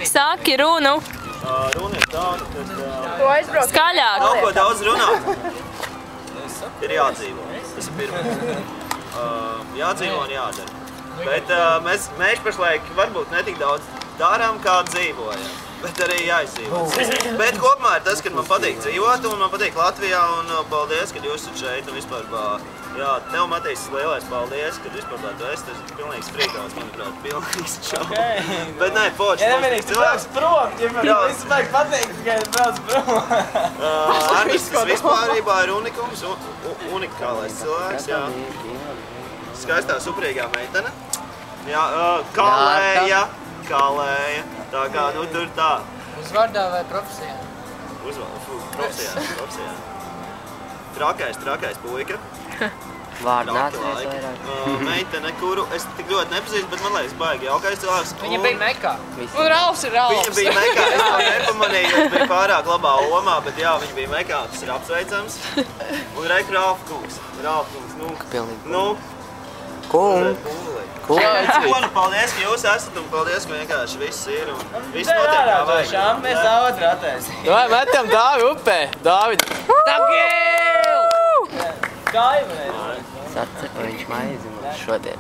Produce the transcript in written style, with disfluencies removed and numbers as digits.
saki runu. Runa ir tāda, ka... Skaļāk. Nav ko daudz runāt. Ir jādzīvo. Tas ir pirmais. Jādzīvo un jādara. Bet mēs pašlaik varbūt netik daudz darām, kā dzīvojam. Bet arī jāizdzīvo. Bet kopumā ir tas, ka man patīk dzīvot un man patīk Latvijā un paldies, ka jūs esat šeit un vispār, jā, tev Matīs lielais paldies, ka vispār tu esi, tas ir pilnīgs frīkals, manuprāt, pilnīgs čau. Bet nē, poči, nevienīgi, tu brauc prom, ja visu vajag pateikt, tikai brauc prom. Andris, tas vispārībā ir unikums, unikālais cilvēks, jā. Skaistā suprīgā meitene. Jā, kalēja. Tā kā, nu tur tā. Uzvārdā vai profesijā? Profesijā. Trakais puika. Vārdu nācies vairāk. Meitene, kuru es tik ļoti nepazīstu, bet man liekas baigi jaukais cilvēks. Viņa bija Mekā. Un Ralfs ir Ralfs. Viņa bija Mekā, es to nepamanīju, jo bija pārāk labā omā, bet jā, viņa bija Mekā, tas ir apsveicams. Un reik Ralf kungs, nu. Pilnīgi. Paldies, ka jūs esat un paldies, ka vienkārši viss ir un viss notiek kā vajag. Mēs daudz ratēsim. Vai metam Dāvi upē? Dāvid! Dagil! Kaimē! Sacer, viņš maizi mums šodien.